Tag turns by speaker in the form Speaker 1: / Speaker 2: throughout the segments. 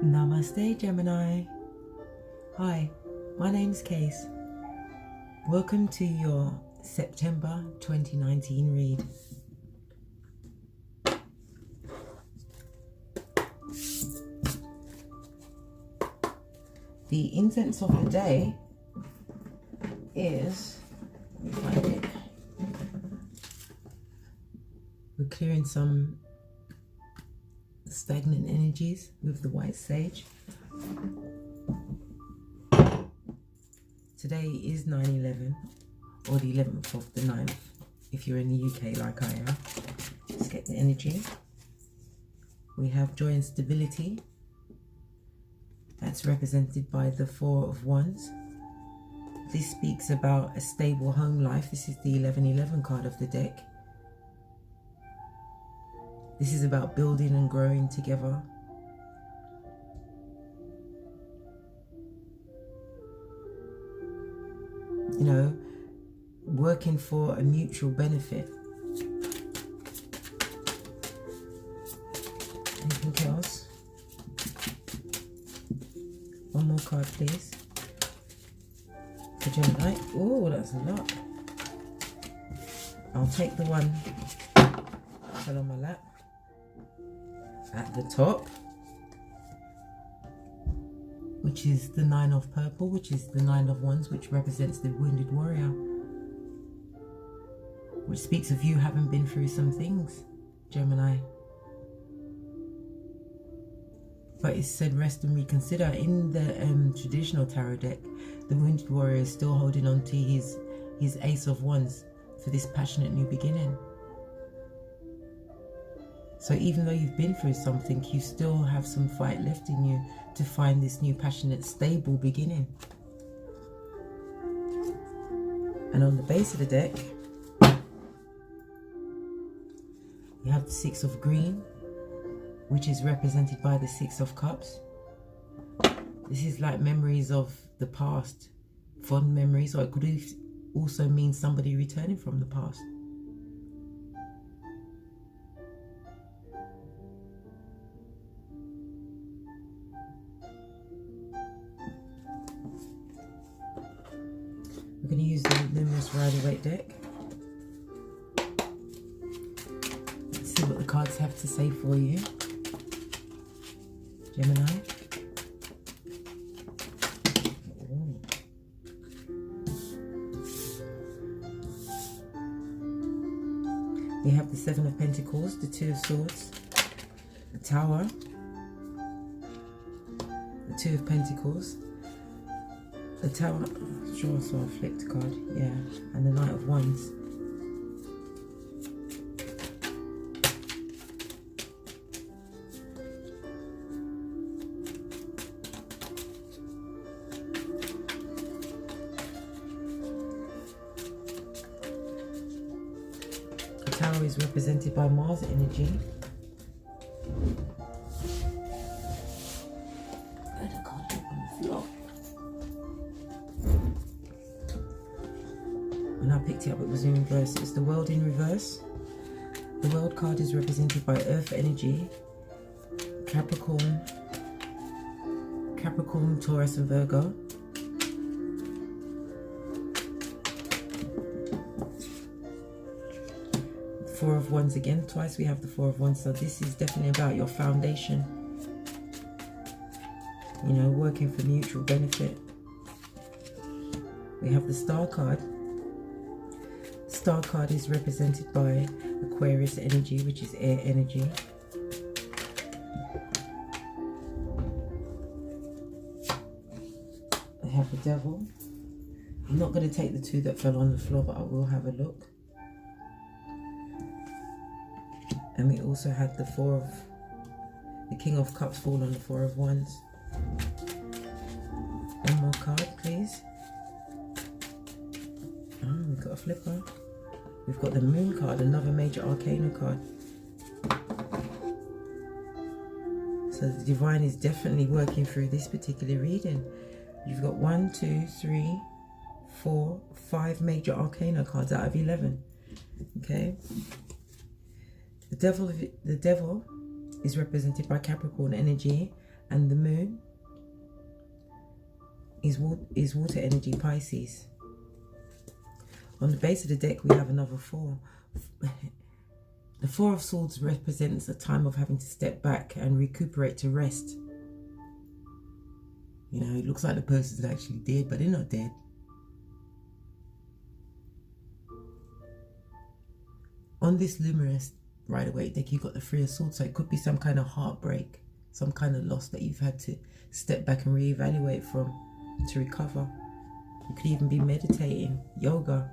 Speaker 1: Namaste, Gemini. Hi, my name's Case. Welcome to your September 2019 read. The incense of the day is, let me find it. We're clearing some stagnant energies with the white sage. Today is 9/11, or the 11th of the 9th, if you're in the UK like I am. Let's get the energy. We have joy and stability. That's represented by the Four of Wands. This speaks about a stable home life. This is the 1111 card of the deck. This is about building and growing together. You know, working for a mutual benefit. Anything else? One more card, please. For Gemini. Oh, that's a lot. I'll take the one that fell on my lap. At the top, which is the Nine of Purple, which is the Nine of Wands, which represents the wounded warrior, which speaks of you having been through some things, Gemini. But it's said rest and reconsider. In the traditional tarot deck, the wounded warrior is still holding on to his Ace of Wands for this passionate new beginning. So even though you've been through something, you still have some fight left in you to find this new passionate, stable beginning. And on the base of the deck, you have the Six of Green, which is represented by the Six of Cups. This is like memories of the past, fond memories, or it could also mean somebody returning from the past. We're going to use the Luminous Rider-Waite deck. Let's see what the cards have to say for you, Gemini. Ooh. We have the Seven of Pentacles, the Two of Swords, the Tower, the Two of Pentacles, the Tower, sure, so I flipped a card, yeah, and the Knight of Wands. The Tower is represented by Mars energy. When I picked it up, it was in reverse. It's the World in reverse. The World card is represented by Earth energy, Capricorn, Taurus and Virgo. Four of Wands again. Twice we have the Four of Wands. So this is definitely about your foundation. You know, working for mutual benefit. We have the Star card. Star card is represented by Aquarius energy, which is air energy. I have the Devil. I'm not going to take the two that fell on the floor, but I will have a look. And we also had the King of Cups fall on the Four of Wands. One more card, please. Oh, we've got a flipper. We've got the Moon card, another major arcana card. So the divine is definitely working through this particular reading. You've got 1, 2, 3, 4, 5 major arcana cards out of 11. Okay. The devil is represented by Capricorn energy, And the moon is water energy, Pisces. On the base of the deck, we have another 4. The 4 of Swords represents a time of having to step back and recuperate, to rest. You know, it looks like the person's actually dead, but they're not dead. On this Luminous Rider-Waite deck, you've got the 3 of Swords, so it could be some kind of heartbreak, some kind of loss that you've had to step back and reevaluate from to recover. You could even be meditating, yoga.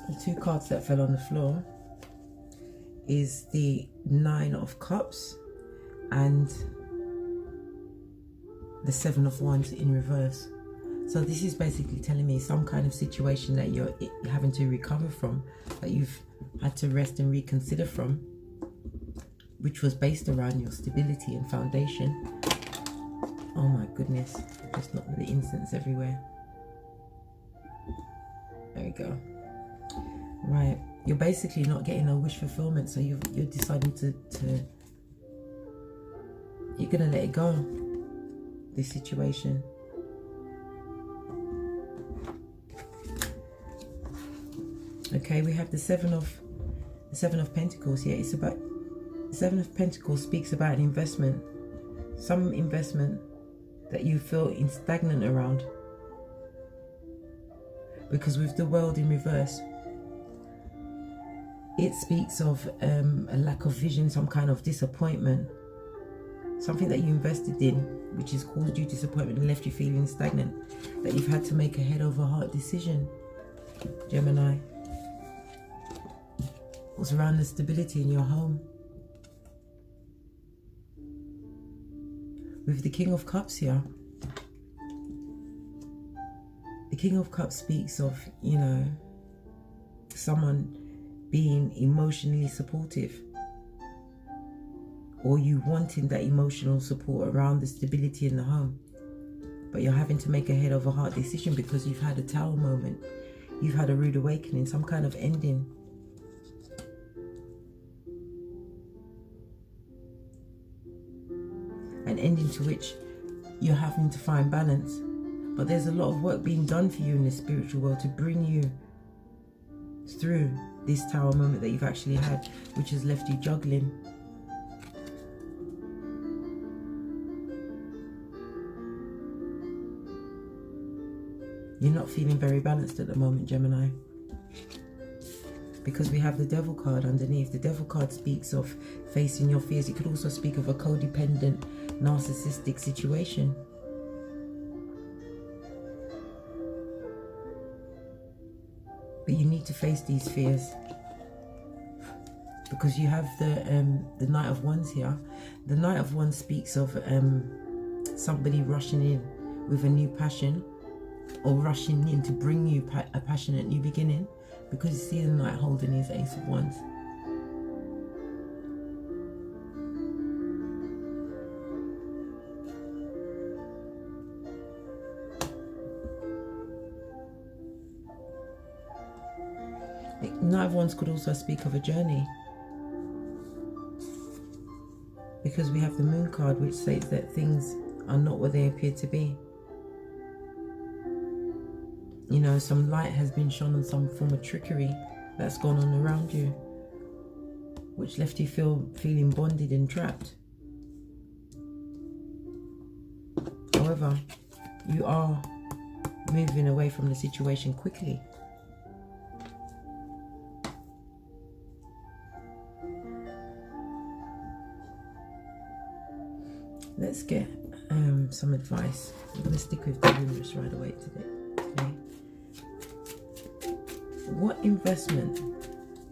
Speaker 1: The 2 cards that fell on the floor is the 9 of Cups and the 7 of Wands in reverse. So this is basically telling me some kind of situation that you're having to recover from, that you've had to rest and reconsider from, which was based around your stability and foundation. Oh my goodness, just knocked the incense everywhere. There we go. Right, you're basically not getting a wish fulfillment, so you're deciding to you're gonna let it go, this situation. Okay, we have the seven of Pentacles here. It's about, the 7 of Pentacles speaks about an investment, some investment that you feel stagnant around, because with the World in reverse, it speaks of a lack of vision, some kind of disappointment, something that you invested in which has caused you disappointment and left you feeling stagnant, that you've had to make a head over heart decision, Gemini. Was around the stability in your home. With the King of Cups here, the King of Cups speaks of, you know, someone being emotionally supportive, or you wanting that emotional support around the stability in the home, but you're having to make a head over heart decision because you've had a Tower moment, you've had a rude awakening, some kind of ending. An ending to which you're having to find balance, but there's a lot of work being done for you in the spiritual world to bring you through this Tower moment that you've actually had, which has left you juggling. You're not feeling very balanced at the moment, Gemini, because we have the Devil card underneath. The Devil card speaks of facing your fears. It could also speak of a codependent, narcissistic situation. But you need to face these fears, because you have the Knight of Wands here. The Knight of Wands speaks of somebody rushing in with a new passion, or rushing in to bring you a passionate new beginning, because you see the Knight holding his Ace of Wands. Knight of Wands could also speak of a journey, because we have the Moon card, which states that things are not what they appear to be. You know, some light has been shone on some form of trickery that's gone on around you, which left you feeling bonded and trapped. However, you are moving away from the situation quickly. Let's get some advice. I'm going to stick with the Luminous Rider-Waite today. Okay. What investment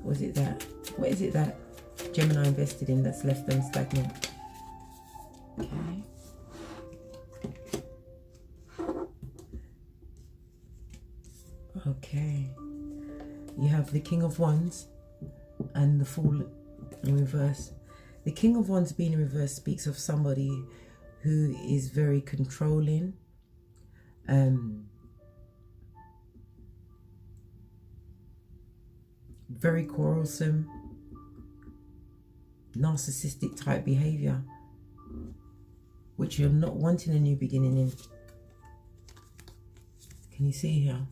Speaker 1: was it that? What is it that Gemini invested in that's left them stagnant? Okay. Okay. You have the King of Wands and the Fool in reverse. The King of Wands being in reverse speaks of somebody who is very controlling, very quarrelsome, narcissistic type behavior, which you're not wanting a new beginning in. Can you see here?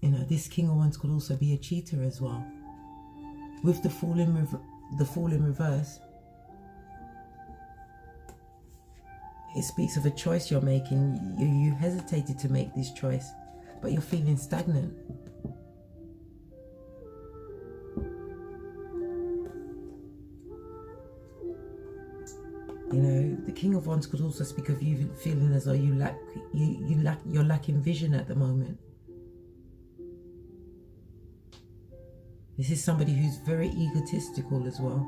Speaker 1: You know, this King of Wands could also be a cheater as well. With the Fool in reverse, it speaks of a choice you're making. You hesitated to make this choice, but you're feeling stagnant. You know, the King of Wands could also speak of you feeling as though you're lacking vision at the moment. This is somebody who's very egotistical as well.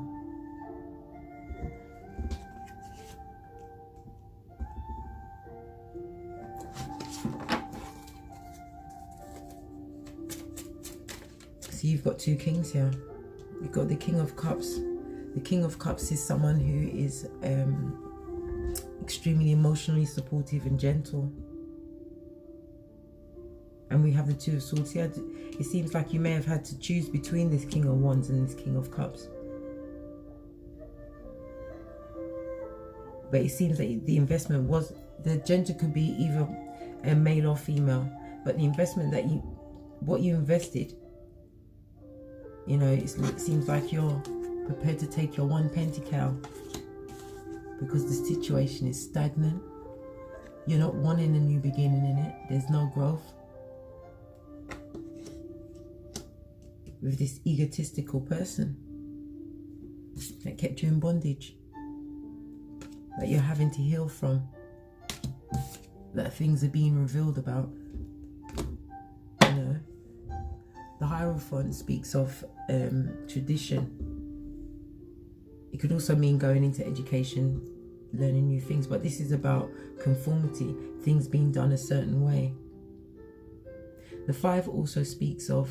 Speaker 1: So you've got two kings here. You've got the King of Cups. The King of Cups is someone who is extremely emotionally supportive and gentle. And we have the Two of Swords here. It seems like you may have had to choose between this King of Wands and this King of Cups. But it seems that the investment was, the gender could be either a male or female, but the investment that what you invested, you know, it seems like you're prepared to take your one pentacle because the situation is stagnant. You're not wanting a new beginning in it. There's no growth. With this egotistical person that kept you in bondage, that you're having to heal from, that things are being revealed about. You know, the Hierophant speaks of tradition. It could also mean going into education, learning new things, but this is about conformity, things being done a certain way. The Five also speaks of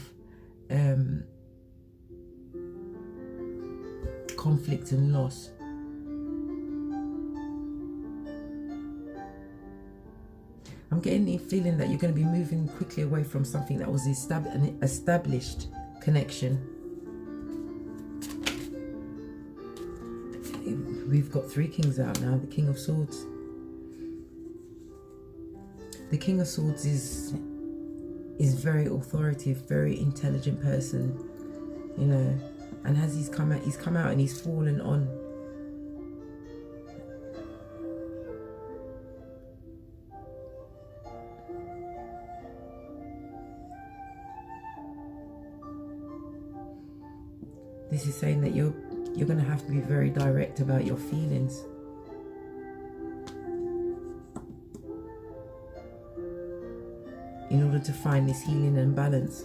Speaker 1: conflict and loss. I'm getting the feeling that you're going to be moving quickly away from something that was an established connection. We've got three kings out now. The King of Swords. The King of Swords is very authoritative, very intelligent person, you know, and as he's come out and he's fallen on. This is saying that you're going to have to be very direct about your feelings. In order to find this healing and balance.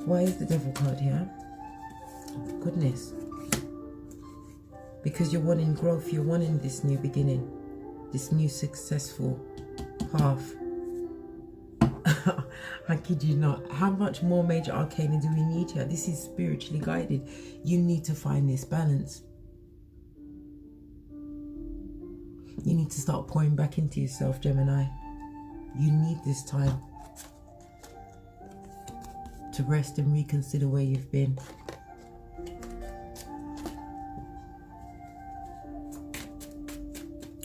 Speaker 1: Why is the Devil card here? Oh, goodness. Because you're wanting growth, you're wanting this new beginning, this new successful path. I kid you not. How much more major arcana do we need here? This is spiritually guided. You need to find this balance. You need to start pouring back into yourself, Gemini. You need this time to rest and reconsider where you've been.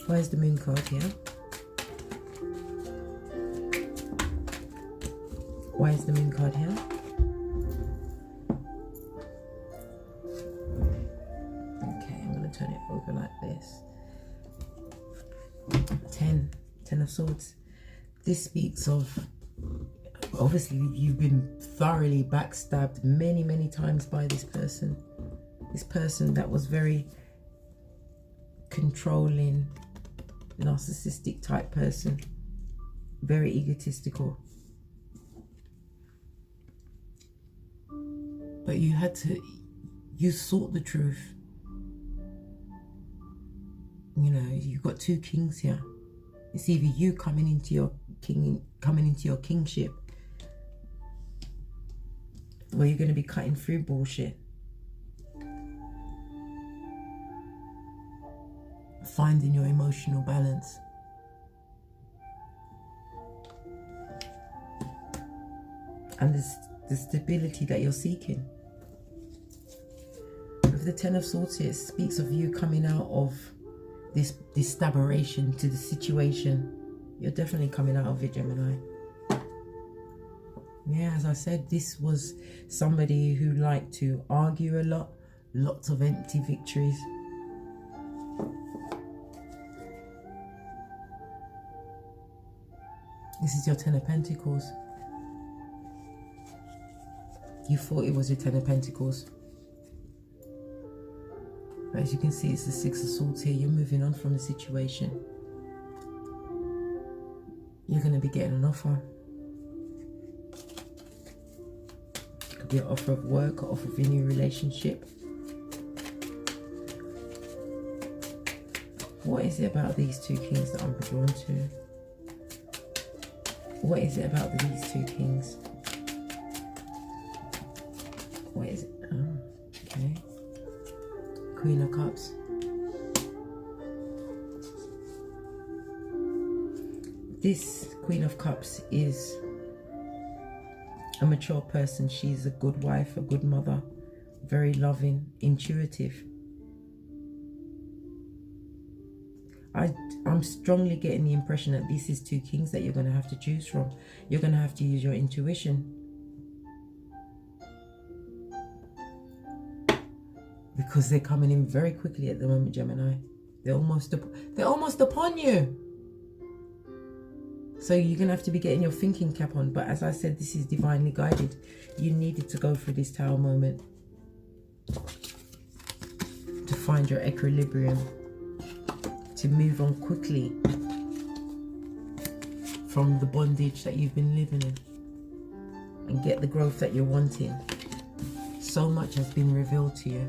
Speaker 1: Why is the Moon card here? Why is the Moon card here? Okay, I'm going to turn it over like this. 10 of Swords. This speaks of, obviously, you've been thoroughly backstabbed many times by this person. This person that was very controlling, narcissistic type person, very egotistical. But you sought the truth. You know, you've got two kings here. It's either you coming into your kingship, or you're going to be cutting through bullshit. finding your emotional balance. And the stability that you're seeking. With the Ten of Swords here, it speaks of you coming out of this separation to the situation. You're definitely coming out of it, Gemini. Yeah, as I said, this was somebody who liked to argue a lot. Lots of empty victories. This is your Ten of Pentacles. You thought it was your Ten of Pentacles. But as you can see, it's the Six of Swords here. You're moving on from the situation. You're going to be getting an offer. It could be an offer of work, an offer of a new relationship. What is it about these two kings that I'm drawn to? What is it about these two kings? What is it? Oh, okay. Queen of Cups. This Queen of Cups is a mature person. She's a good wife, a good mother, very loving, intuitive. I'm strongly getting the impression that this is two kings that you're going to have to choose from. You're going to have to use your intuition. Because they're coming in very quickly at the moment, Gemini. They're almost upon you. So you're going to have to be getting your thinking cap on. But as I said, this is divinely guided. You needed to go through this Tower moment to find your equilibrium, to move on quickly from the bondage that you've been living in and get the growth that you're wanting. So much has been revealed to you,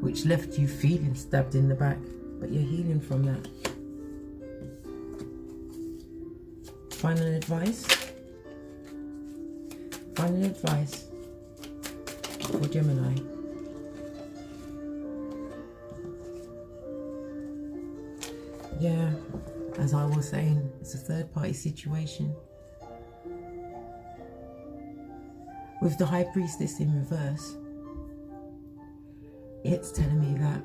Speaker 1: which left you feeling stabbed in the back, but you're healing from that. Final advice. Final advice for Gemini. Yeah, as I was saying, it's a third-party situation. With the High Priestess in reverse, it's telling me that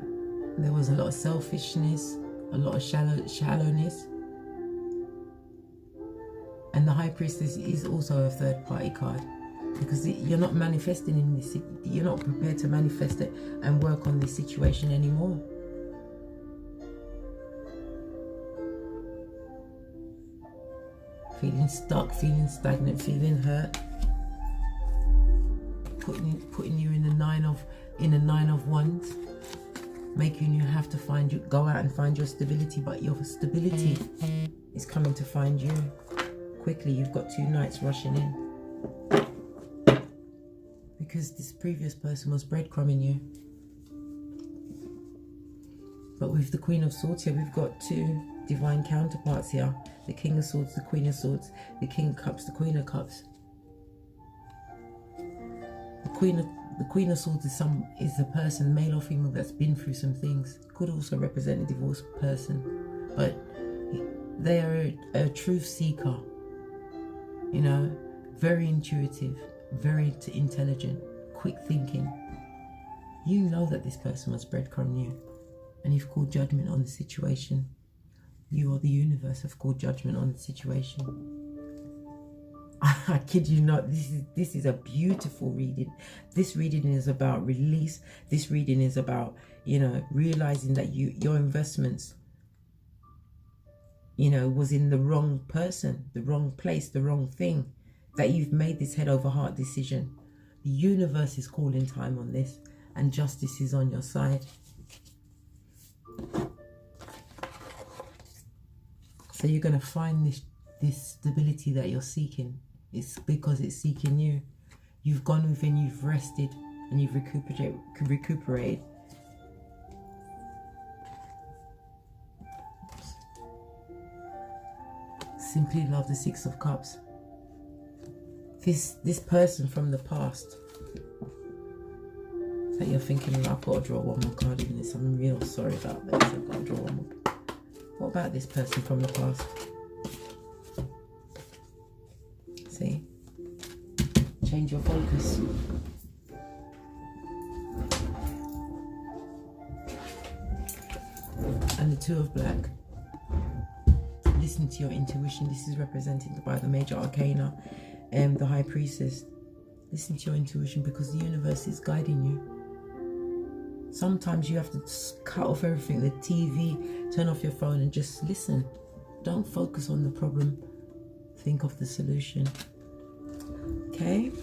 Speaker 1: there was a lot of selfishness, a lot of shallowness. And the High Priestess is also a third-party card, because you're not manifesting in this, you're not prepared to manifest it and work on this situation anymore. Feeling stuck, feeling stagnant, feeling hurt, putting you in the nine of wands, making you have to go out and find your stability. But your stability is coming to find you quickly. You've got two knights rushing in because this previous person was breadcrumbing you. But with the Queen of Swords here, we've got two divine counterparts here. The King of Swords, the Queen of Swords, the King of Cups, the Queen of Cups. The Queen of Swords is a person, male or female, that's been through some things. Could also represent a divorced person, but they are a truth seeker. You know, very intuitive, very intelligent, quick thinking. You know that this person was breadcrumbing you, and you've called judgment on the situation. You or the universe have called judgment on the situation. I kid you not, this is a beautiful reading. This reading is about release. This reading is about, you know, realizing that your investments, you know, was in the wrong person, the wrong place, the wrong thing, that you've made this head over heart decision. The universe is calling time on this, and justice is on your side. So you're going to find this stability that you're seeking. It's because it's seeking you. You've gone within, you've rested, and you've recuperated. Simply love the Six of Cups. This person from the past that you're thinking, well, I've got to draw one more card in this. I'm real sorry about this. I've got to draw one more. What about this person from the past? See? Change your focus. And the Two of Black. Listen to your intuition. This is represented by the Major Arcana and the High Priestess. Listen to your intuition because the universe is guiding you. Sometimes you have to cut off everything, the TV, turn off your phone and just listen. Don't focus on the problem. Think of the solution. Okay?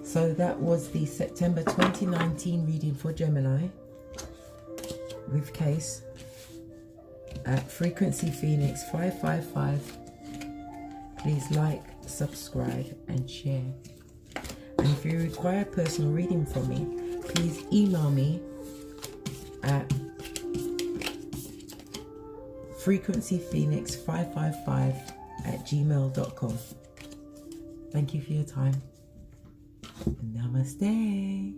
Speaker 1: So that was the September 2019 reading for Gemini with Case at Frequency Phoenix 555. Please like, subscribe and share. And if you require a personal reading from me, please email me at frequencyphoenix555@gmail.com. Thank you for your time. Namaste.